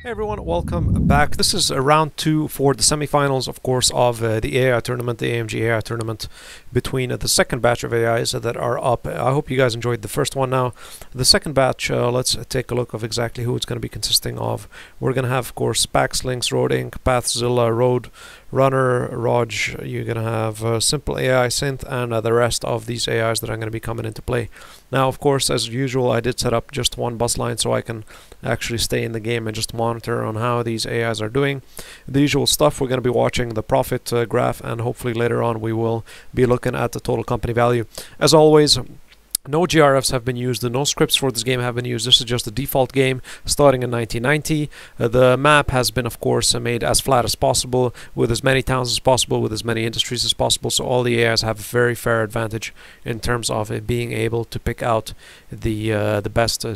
Hey everyone, welcome back. This is round 2 for the semifinals, of course, of the AI tournament, the AMG AI tournament, between the second batch of AIs that are up. I hope you guys enjoyed the first one. Now, the second batch, let's take a look of exactly who it's going to be consisting of. We're going to have, of course, PaXLink, RoadInc, PathZilla, RoadRunner, Rondje. You're going to have SimpleAI, Synth, and the rest of these AIs that are going to be coming into play. Now, of course, as usual, I did set up just one bus line so I can actually stay in the game and just monitor on how these AIs are doing. The usual stuff, we're going to be watching the profit graph, and hopefully later on we will be looking at the total company value. As always, no GRFs have been used, no scripts for this game have been used. This is just a default game starting in 1990. The map has been, of course, made as flat as possible, with as many towns as possible, with as many industries as possible, so all the AIs have a very fair advantage in terms of being able to pick out the best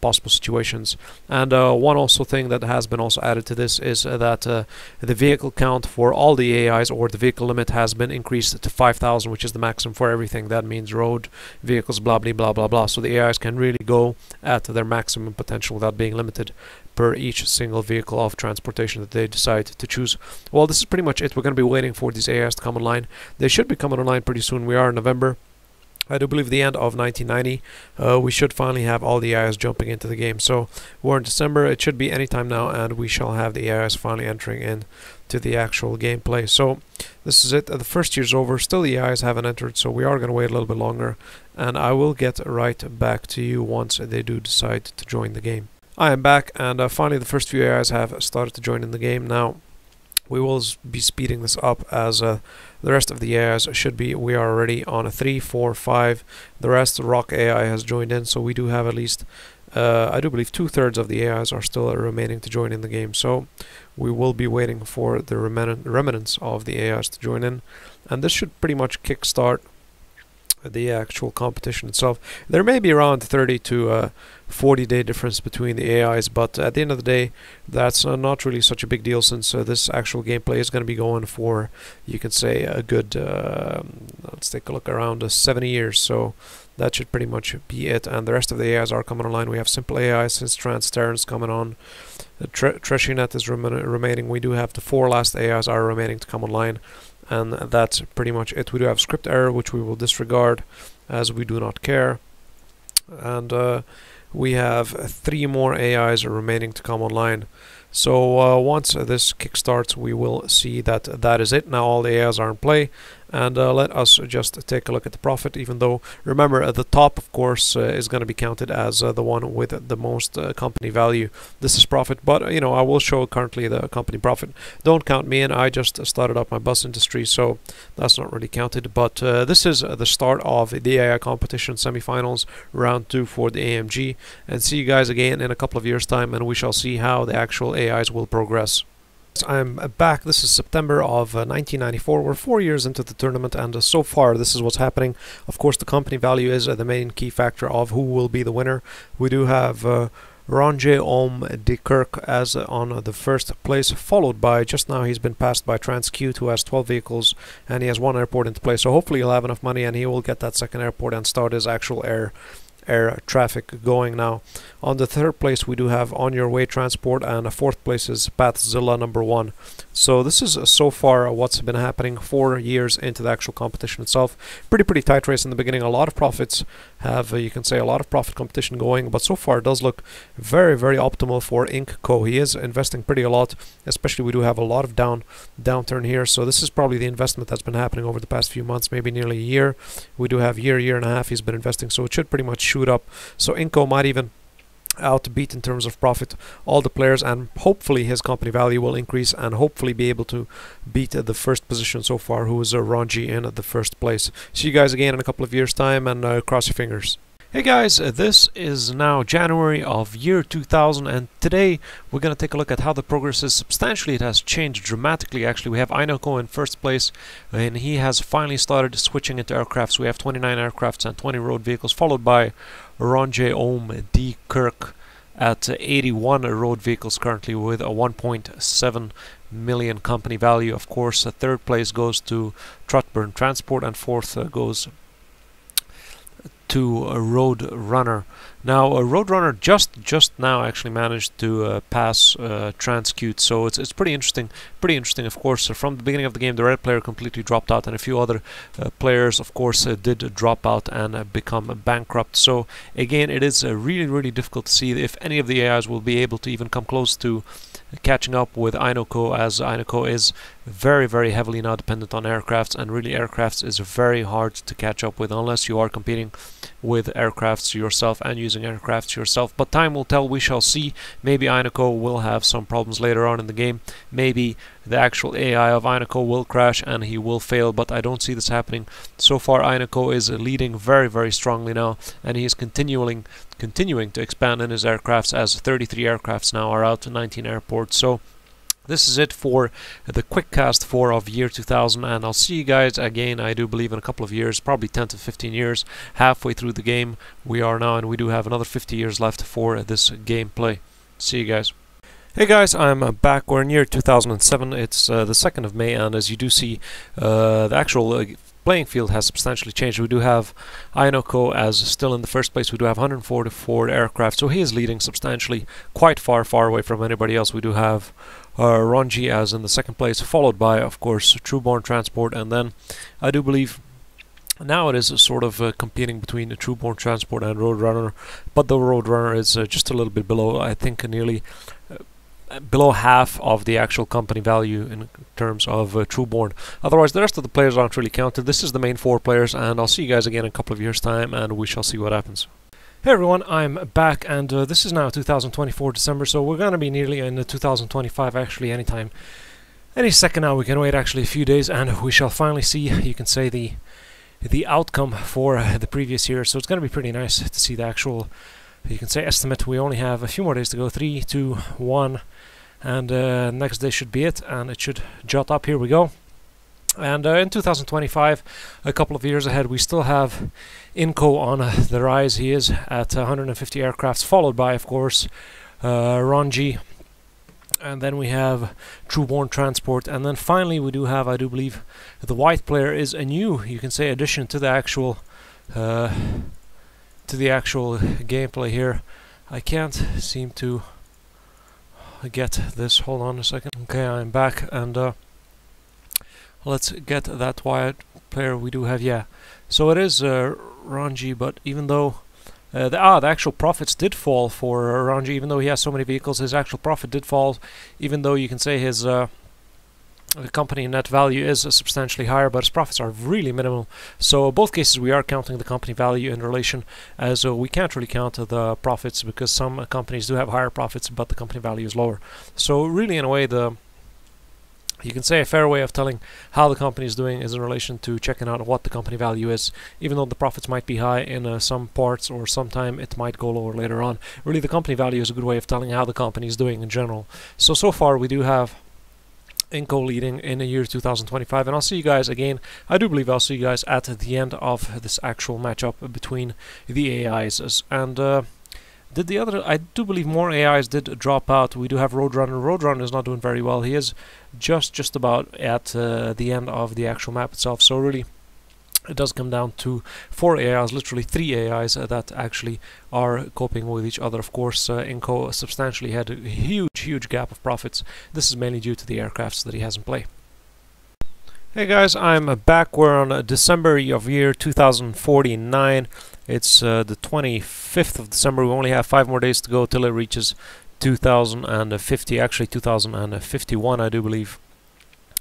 possible situations. And one also thing that has been also added to this is that the vehicle count for all the AIs, or the vehicle limit, has been increased to 5,000, which is the maximum for everything. That means road vehicles, blah blah blah blah. So the AIs can really go at their maximum potential without being limited per each single vehicle of transportation that they decide to choose. Well, this is pretty much it. We're going to be waiting for these AIs to come online. They should be coming online pretty soon. We are in November. I do believe the end of 1990, we should finally have all the AIs jumping into the game. So we're in December. It should be anytime now, and we shall have the AIs finally entering in to the actual gameplay. So this is it. The first year's over. Still the AIs haven't entered, so we are going to wait a little bit longer, and I will get right back to you once they do decide to join the game. I am back, and finally the first few AIs have started to join in the game. Now, we will be speeding this up as the rest of the AIs should be. We are already on a 3, 4, 5. The rest, RockAI has joined in, so we do have at least, I do believe 2/3 of the AIs are still remaining to join in the game. So we will be waiting for the remnants of the AIs to join in, and this should pretty much kickstart the actual competition itself. There may be around 30 to 40 day difference between the AIs, but at the end of the day, that's not really such a big deal, since this actual gameplay is going to be going for, you can say, a good, let's take a look, around 70 years. So that should pretty much be it, and the rest of the AIs are coming online. We have SimpleAI, SyncTrans, Terron's coming on. TeshiNet is remaining. We do have the 4 last AIs are remaining to come online, and that's pretty much it. We do have script error, which we will disregard as we do not care, and we have 3 more AIs remaining to come online. So once this kickstarts, we will see that that is it. Now all the AIs are in play, and let us just take a look at the profit. Even though, remember, at the top, of course, is going to be counted as the one with the most company value. This is profit, but you know, I will show currently the company profit. Don't count me in. I just started up my bus industry, so that's not really counted. But this is the start of the AI competition semifinals, round 2 for the AMG. And see you guys again in a couple of years' time, and we shall see how the actual AIs will progress. I'm back. This is September of 1994. We're 4 years into the tournament, and so far this is what's happening. Of course, the company value is the main key factor of who will be the winner. We do have Rondje de Kirk as on the first place, followed by, just now he's been passed by Transcute, who has 12 vehicles, and he has 1 airport into play. So hopefully he'll have enough money and he will get that second airport and start his actual air traffic going. Now on the 3rd place we do have On Your Way Transport, and 4th place is PathZilla number 1. So this is so far what's been happening 4 years into the actual competition itself. Pretty tight race in the beginning. A lot of profits have, you can say, a lot of profit competition going, but so far it does look very optimal for Inc. Co. He is investing pretty a lot, especially we do have a lot of downturn here. So this is probably the investment that's been happening over the past few months, maybe nearly a year. We do have year and a half he's been investing, so it should pretty much shoot up. So Inc. Co. might even outbeat in terms of profit all the players, and hopefully his company value will increase and hopefully be able to beat the first position so far, who is Rondje in the 1st place. See you guys again in a couple of years' time, and cross your fingers. Hey guys, this is now January of year 2000, and today we're going to take a look at how the progress is. Substantially, it has changed dramatically. Actually, we have Inoko in 1st place, and he has finally started switching into aircrafts. We have 29 aircrafts and 20 road vehicles, followed by Rondje de Kirk at 81 road vehicles currently, with a 1.7 million company value. Of course, 3rd place goes to Trotburn Transport, and 4th goes to RoadRunner. Now, RoadRunner just now actually managed to pass Transcute, so it's pretty interesting. Pretty interesting, of course. From the beginning of the game, the red player completely dropped out, and a few other players, of course, did drop out and become bankrupt. So again, it is really difficult to see if any of the AIs will be able to even come close to catching up with Inoko, as Inoko is very heavily now dependent on aircrafts, and really aircrafts is very hard to catch up with unless you are competing with aircrafts yourself and using aircrafts yourself. But time will tell, we shall see. Maybe Inoko will have some problems later on in the game. Maybe the actual AI of Inoko will crash and he will fail, but I don't see this happening. So far Inoko is leading very strongly now, and he is continuing to expand in his aircrafts, as 33 aircrafts now are out to 19 airports. So this is it for the quick cast 4 of year 2000, and I'll see you guys again, I do believe, in a couple of years, probably 10 to 15 years, halfway through the game we are now, and we do have another 50 years left for this gameplay. See you guys. Hey guys, I'm back. We're in year 2007. It's the 2nd of May, and as you do see, the actual playing field has substantially changed. We do have Inoko as still in the first place. We do have 144 aircraft, so he is leading substantially, quite far away from anybody else. We do have Rondje as in the 2nd place, followed by, of course, Trueborn Transport, and then I do believe now it is sort of competing between the Trueborn Transport and RoadRunner, but the RoadRunner is just a little bit below, I think nearly below half of the actual company value in terms of Trueborn. Otherwise, the rest of the players aren't really counted. This is the main 4 players, and I'll see you guys again in a couple of years' time, and we shall see what happens. Hey everyone, I'm back, and this is now 2024 December, so we're going to be nearly in the 2025 actually any second now. We can wait actually a few days, and we shall finally see, you can say, the outcome for the previous year. So it's going to be pretty nice to see the actual, you can say, estimate. We only have a few more days to go, 3, 2, 1, and next day should be it, and it should jot up. Here we go. And in 2025, a couple of years ahead, we still have Inko on the rise. He is at 150 aircrafts, followed by, of course, Rondje, and then we have Trueborn Transport, and then finally we do have, I do believe, the white player is a new, you can say, addition to the actual gameplay here. I can't seem to get this. Hold on a second. Okay, I'm back, and let's get that white player we do have. Yeah, so it is Rondje, but even though the actual profits did fall for Rondje, even though he has so many vehicles, his actual profit did fall, even though you can say his the company net value is substantially higher, but his profits are really minimal. So in both cases we are counting the company value in relation, as we can't really count the profits, because some companies do have higher profits but the company value is lower. So really, in a way, you can say a fair way of telling how the company is doing is in relation to checking out what the company value is. Even though the profits might be high in some parts, or sometime it might go lower later on, really the company value is a good way of telling how the company is doing in general. So far we do have Inko leading in the year 2025, and I'll see you guys again. I do believe I'll see you guys at the end of this actual matchup between the AIs. And I do believe more AIs did drop out. We do have RoadRunner. RoadRunner is not doing very well. He is just about at the end of the actual map itself. So really, it does come down to 4 AIs, literally 3 AIs that actually are coping with each other. Of course, Inko substantially had a huge gap of profits. This is mainly due to the aircrafts that he has in play. Hey guys, I'm back. We're on December of year 2049. It's the 25th of December. We only have 5 more days to go till it reaches 2050, actually 2051 I do believe,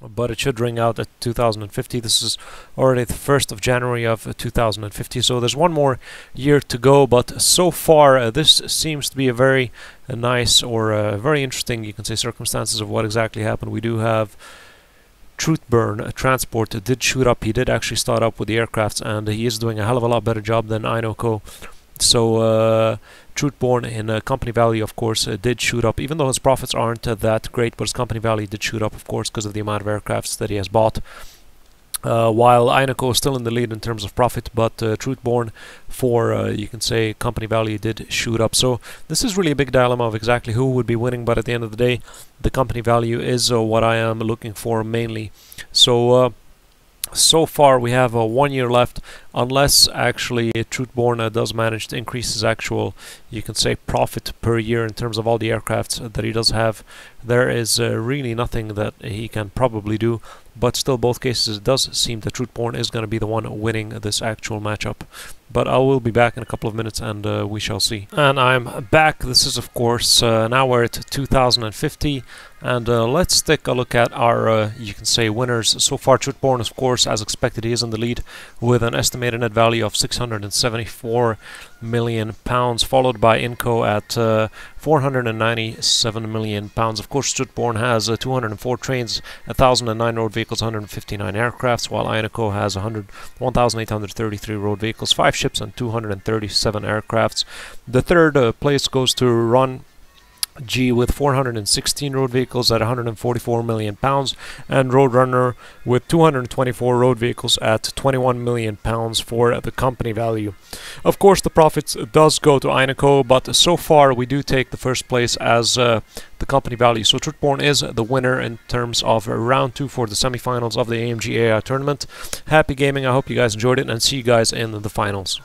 but it should ring out at 2050. This is already the 1st of January of 2050, so there's 1 more year to go. But so far this seems to be a very nice, or very interesting, you can say, circumstances of what exactly happened. We do have Trueborn Transport did shoot up. He did actually start up with the aircrafts, and he is doing a hell of a lot better job than Inoko. So Trueborn in company value, of course, did shoot up, even though his profits aren't that great, but his company value did shoot up, of course, because of the amount of aircrafts that he has bought. While Inoko is still in the lead in terms of profit, but Trueborn, for you can say, company value did shoot up. So this is really a big dilemma of exactly who would be winning, but at the end of the day, the company value is what I am looking for mainly. So So far we have 1 year left, unless actually Truthborn does manage to increase his actual, you can say, profit per year in terms of all the aircrafts that he does have. There is really nothing that he can probably do, but still both cases it does seem that Truthborn is going to be the one winning this actual matchup. But I will be back in a couple of minutes and we shall see. And I'm back. This is of course now we're at 2050, and let's take a look at our you can say winners. So far Truthborn, of course, as expected, he is in the lead with an estimated net value of 674 million pounds, followed by Inco at 497 million pounds. Of course, Truthborn has 204 trains, 1,009 road vehicles, 159 aircrafts, while Inaco has 1,833 road vehicles, 5 ships, and 237 aircrafts. The third place goes to Rondje with 416 road vehicles at 144 million pounds, and RoadRunner with 224 road vehicles at 21 million pounds for the company value. Of course, the profits does go to Inaco, but so far we do take the first place as the company value. So Truthborn is the winner in terms of round 2 for the semifinals of the AMG AI tournament. Happy gaming. I hope you guys enjoyed it, and see you guys in the finals.